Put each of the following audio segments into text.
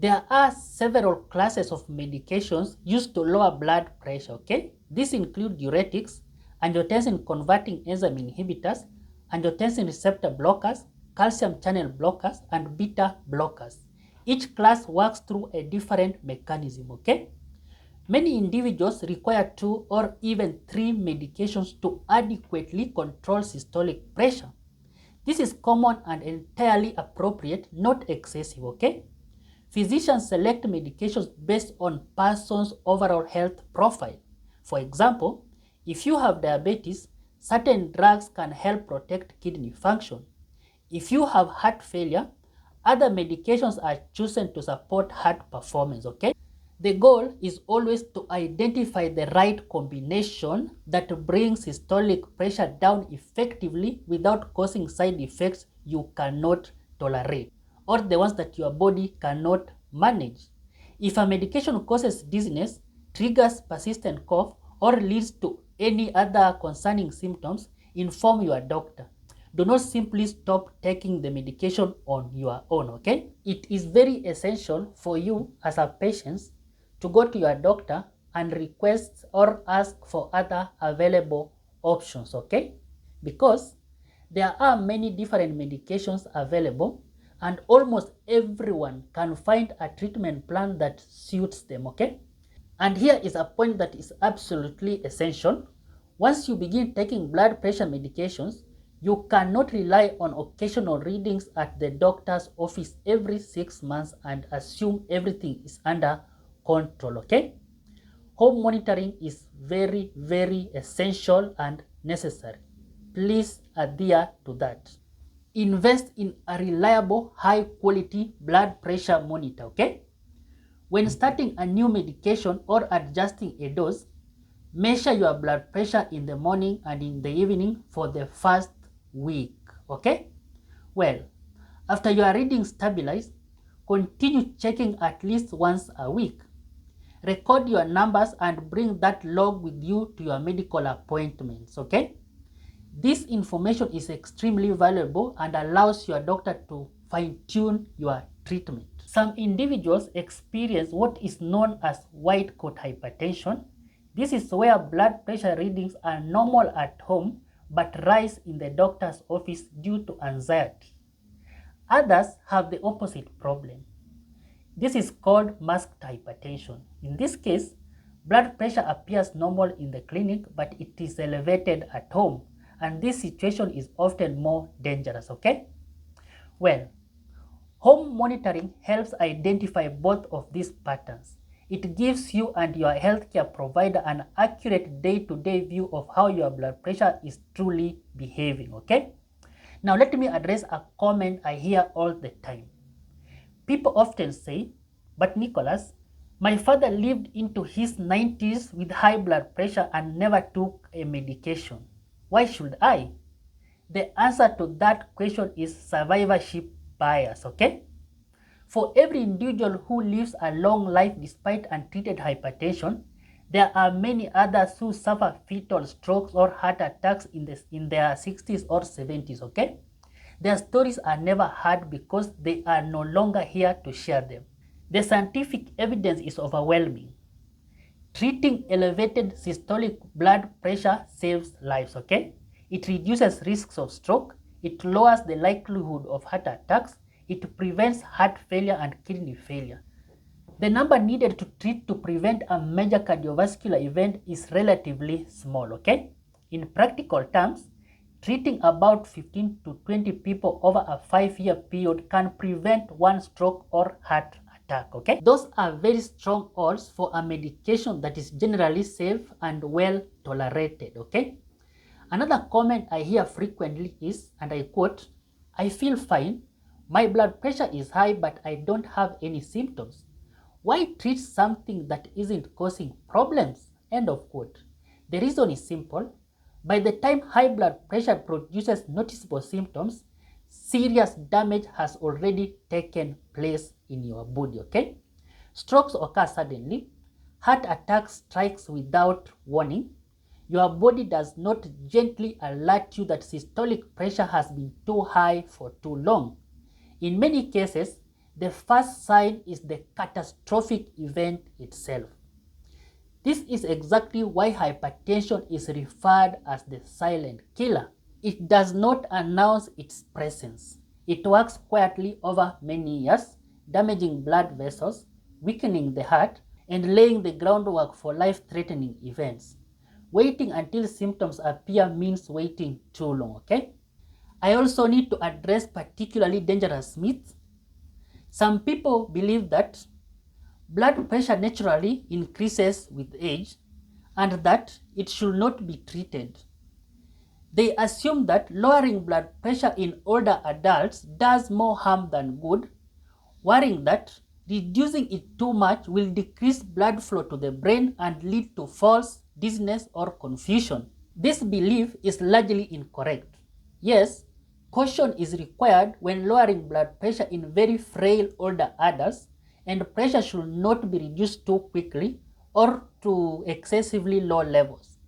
There are several classes of medications used to lower blood pressure, okay? These include diuretics, angiotensin-converting enzyme inhibitors, angiotensin receptor blockers, calcium channel blockers, and beta blockers. Each class works through a different mechanism, okay? Many individuals require 2 or even 3 medications to adequately control systolic pressure. This is common and entirely appropriate, not excessive, okay? Physicians select medications based on person's overall health profile. For example, if you have diabetes, certain drugs can help protect kidney function. If you have heart failure, other medications are chosen to support heart performance, okay? The goal is always to identify the right combination that brings systolic pressure down effectively without causing side effects you cannot tolerate, or the ones that your body cannot manage. If a medication causes dizziness, triggers persistent cough, or leads to any other concerning symptoms, inform your doctor. Do not simply stop taking the medication on your own, okay? It is very essential for you as a patient to go to your doctor and request or ask for other available options, okay? Because there are many different medications available and almost everyone can find a treatment plan that suits them, okay? And here is a point that is absolutely essential. Once you begin taking blood pressure medications, you cannot rely on occasional readings at the doctor's office every 6 months and assume everything is under control, okay? Home monitoring is very, very essential and necessary. Please adhere to that. Invest in a reliable, high quality blood pressure monitor, okay? When starting a new medication or adjusting a dose, measure your blood pressure in the morning and in the evening for the first week, okay? Well, after your reading stabilized, continue checking at least once a week. Record your numbers and bring that log with you to your medical appointments, okay? This information is extremely valuable and allows your doctor to fine-tune your treatment. Some individuals experience what is known as white coat hypertension. This is where blood pressure readings are normal at home but rise in the doctor's office due to anxiety. Others have the opposite problem. This is called masked hypertension. In this case, blood pressure appears normal in the clinic, but it is elevated at home, and this situation is often more dangerous, okay? Well, home monitoring helps identify both of these patterns. It gives you and your healthcare provider an accurate day-to-day view of how your blood pressure is truly behaving, okay? Now let me address a comment I hear all the time. People often say, but Nicholas, my father lived into his 90s with high blood pressure and never took a medication. Why should I? The answer to that question is survivorship bias, okay? For every individual who lives a long life despite untreated hypertension, there are many others who suffer fatal strokes or heart attacks in their 60s or 70s, okay? Their stories are never heard because they are no longer here to share them. The scientific evidence is overwhelming. Treating elevated systolic blood pressure saves lives, okay? It reduces risks of stroke, it lowers the likelihood of heart attacks, it prevents heart failure and kidney failure. The number needed to treat to prevent a major cardiovascular event is relatively small, okay? In practical terms, treating about 15 to 20 people over a 5-year period can prevent one stroke or heart attack, okay? Those are very strong odds for a medication that is generally safe and well tolerated, okay? Another comment I hear frequently is, and I quote, "I feel fine, my blood pressure is high but I don't have any symptoms. Why treat something that isn't causing problems?" End of quote. The reason is simple. By the time high blood pressure produces noticeable symptoms, serious damage has already taken place in your body, okay? Strokes occur suddenly. Heart attack strikes without warning. Your body does not gently alert you that systolic pressure has been too high for too long. In many cases, The first sign is the catastrophic event itself. This is exactly why hypertension is referred as the silent killer. It does not announce its presence. It works quietly over many years, damaging blood vessels, weakening the heart, and laying the groundwork for life-threatening events. Waiting until symptoms appear means waiting too long, okay? I also need to address particularly dangerous myths. Some people believe that blood pressure naturally increases with age and that it should not be treated. They assume that lowering blood pressure in older adults does more harm than good, worrying that reducing it too much will decrease blood flow to the brain and lead to false dizziness or confusion. This belief is largely incorrect. Yes, caution is required when lowering blood pressure in very frail older adults, and pressure should not be reduced too quickly or to excessively low levels.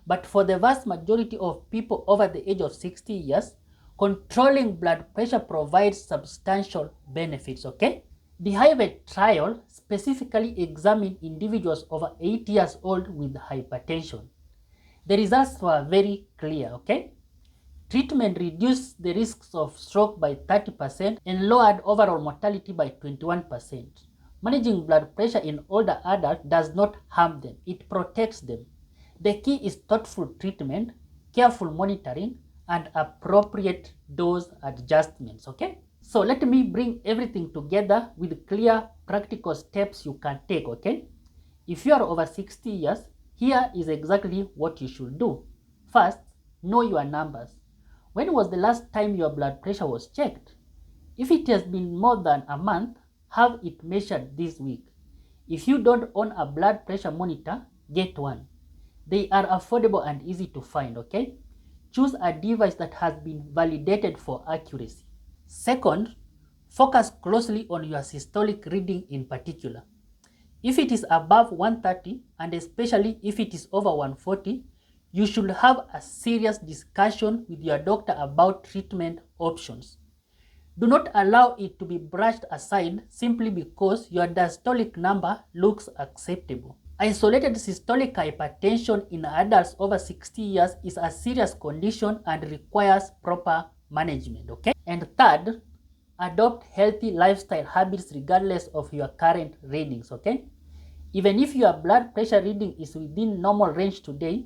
But for the vast majority of people over the age of 60 years, controlling blood pressure provides substantial benefits, okay? The Hypertension trial specifically examined individuals over 8 years old with hypertension. The results were very clear, okay? Treatment reduced the risks of stroke by 30% and lowered overall mortality by 21%. Managing blood pressure in older adults does not harm them, it protects them. The key is thoughtful treatment, careful monitoring, and appropriate dose adjustments, okay? So let me bring everything together with clear practical steps you can take, okay? If you are over 60 years, here is exactly what you should do. First, know your numbers. When was the last time your blood pressure was checked? If it has been more than a month, have it measured this week. If you don't own a blood pressure monitor, get one. They are affordable and easy to find, okay? Choose a device that has been validated for accuracy. Second, focus closely on your systolic reading in particular. If it is above 130 and especially if it is over 140, you should have a serious discussion with your doctor about treatment options. Do not allow it to be brushed aside simply because your diastolic number looks acceptable. Isolated systolic hypertension in adults over 60 years is a serious condition and requires proper management, okay? And third, adopt healthy lifestyle habits regardless of your current readings, okay? Even if your blood pressure reading is within normal range today,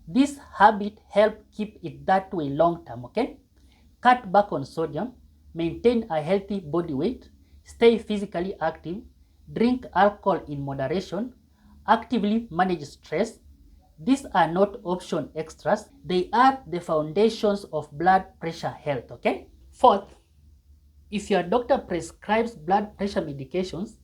this habit helps keep it that way long term, okay? Cut back on sodium, maintain a healthy body weight, stay physically active, drink alcohol in moderation, actively manage stress. These are not option extras, they are the foundations of blood pressure health, okay? Fourth, if your doctor prescribes blood pressure medications,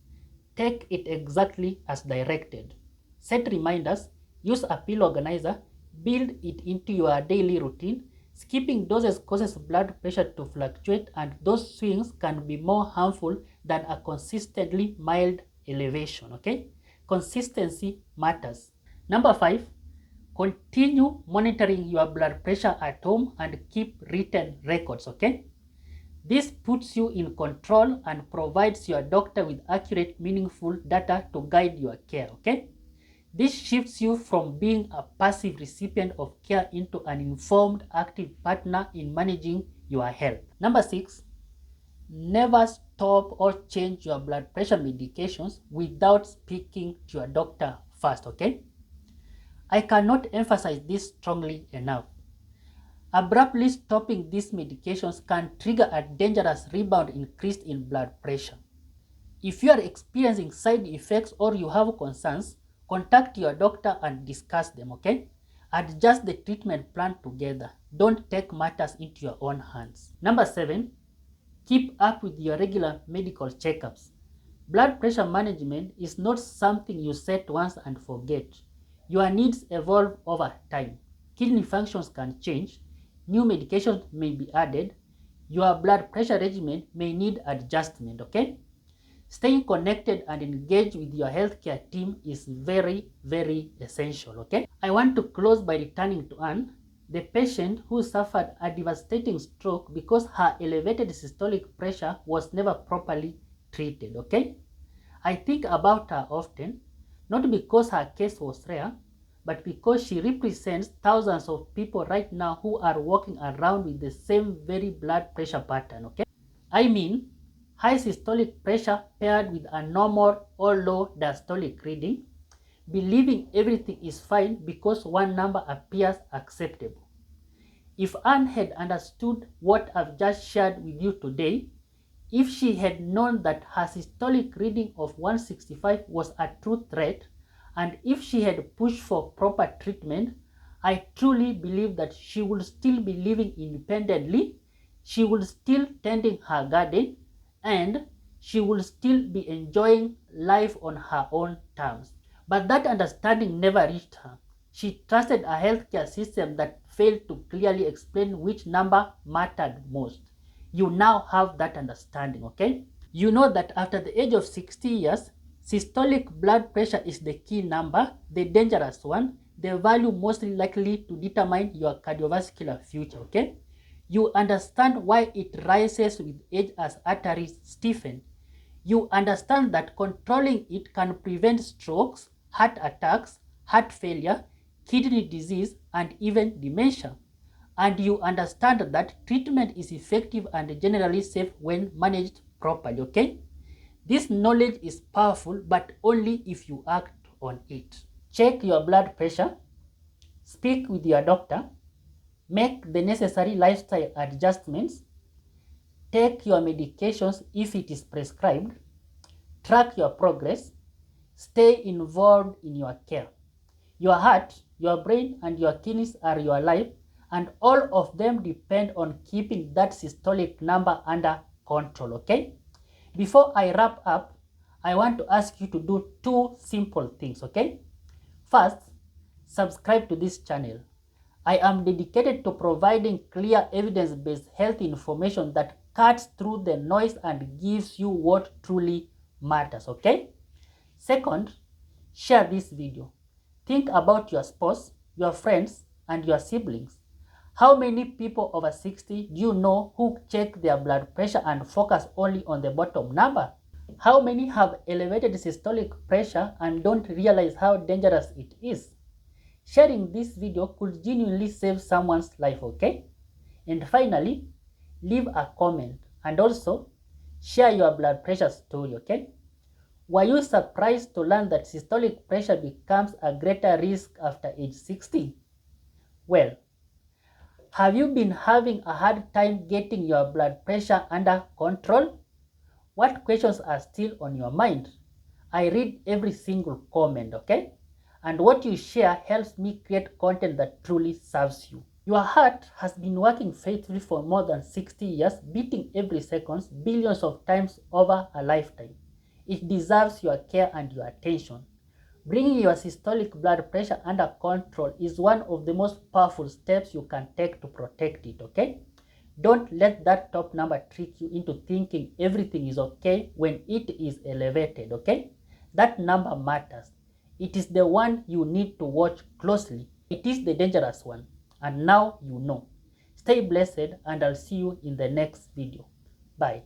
take it exactly as directed. Set reminders, use a pill organizer, build it into your daily routine. Skipping doses causes blood pressure to fluctuate, and those swings can be more harmful than a consistently mild elevation, okay? Consistency matters. Number 5, continue monitoring your blood pressure at home and keep written records, okay? This puts you in control and provides your doctor with accurate, meaningful data to guide your care, okay? This shifts you from being a passive recipient of care into an informed, active partner in managing your health. Number 6, never stop or change your blood pressure medications without speaking to your doctor first, okay? I cannot emphasize this strongly enough. Abruptly stopping these medications can trigger a dangerous rebound increase in blood pressure. If you are experiencing side effects or you have concerns, contact your doctor and discuss them, okay? Adjust the treatment plan together. Don't take matters into your own hands. Number 7, keep up with your regular medical checkups. Blood pressure management is not something you set once and forget. Your needs evolve over time. Kidney functions can change. New medications may be added. Your blood pressure regimen may need adjustment, okay? Staying connected and engaged with your healthcare team is very, very essential, okay? I want to close by returning to Anne, the patient who suffered a devastating stroke because her elevated systolic pressure was never properly treated, okay? I think about her often, not because her case was rare, but because she represents thousands of people right now who are walking around with the same very blood pressure pattern, okay? I mean, high systolic pressure paired with a normal or low diastolic reading, believing everything is fine because one number appears acceptable. If Anne had understood what I've just shared with you today, if she had known that her systolic reading of 165 was a true threat, and if she had pushed for proper treatment, I truly believe that she would still be living independently, she would still tending her garden, and she would still be enjoying life on her own terms. But that understanding never reached her. She trusted a healthcare system that failed to clearly explain which number mattered most. You now have that understanding, okay? You know that after the age of 60 years, systolic blood pressure is the key number, the dangerous one, the value mostly likely to determine your cardiovascular future, okay? You understand why it rises with age as arteries stiffen. You understand that controlling it can prevent strokes, heart attacks, heart failure, kidney disease, and even dementia. And you understand that treatment is effective and generally safe when managed properly, okay? This knowledge is powerful, but only if you act on it. Check your blood pressure, speak with your doctor, make the necessary lifestyle adjustments, take your medications if it is prescribed, track your progress, stay involved in your care. Your heart, your brain, and your kidneys are your life, and all of them depend on keeping that systolic number under control, okay? Before I wrap up, I want to ask you to do two simple things, okay? First, subscribe to this channel. I am dedicated to providing clear evidence-based health information that cuts through the noise and gives you what truly matters, okay? Second, share this video. Think about your spouse, your friends, and your siblings. How many people over 60 do you know who check their blood pressure and focus only on the bottom number? How many have elevated systolic pressure and don't realize how dangerous it is? Sharing this video could genuinely save someone's life, okay? And finally, leave a comment and also share your blood pressure story, okay? Were you surprised to learn that systolic pressure becomes a greater risk after age 60? Well, have you been having a hard time getting your blood pressure under control? What questions are still on your mind? I read every single comment, okay? And what you share helps me create content that truly serves you. Your heart has been working faithfully for more than 60 years, beating every second, billions of times over a lifetime. It deserves your care and your attention. Bringing your systolic blood pressure under control is one of the most powerful steps you can take to protect it, okay? Don't let that top number trick you into thinking everything is okay when it is elevated, okay? That number matters. It is the one you need to watch closely. It is the dangerous one. And now you know. Stay blessed and I'll see you in the next video. Bye.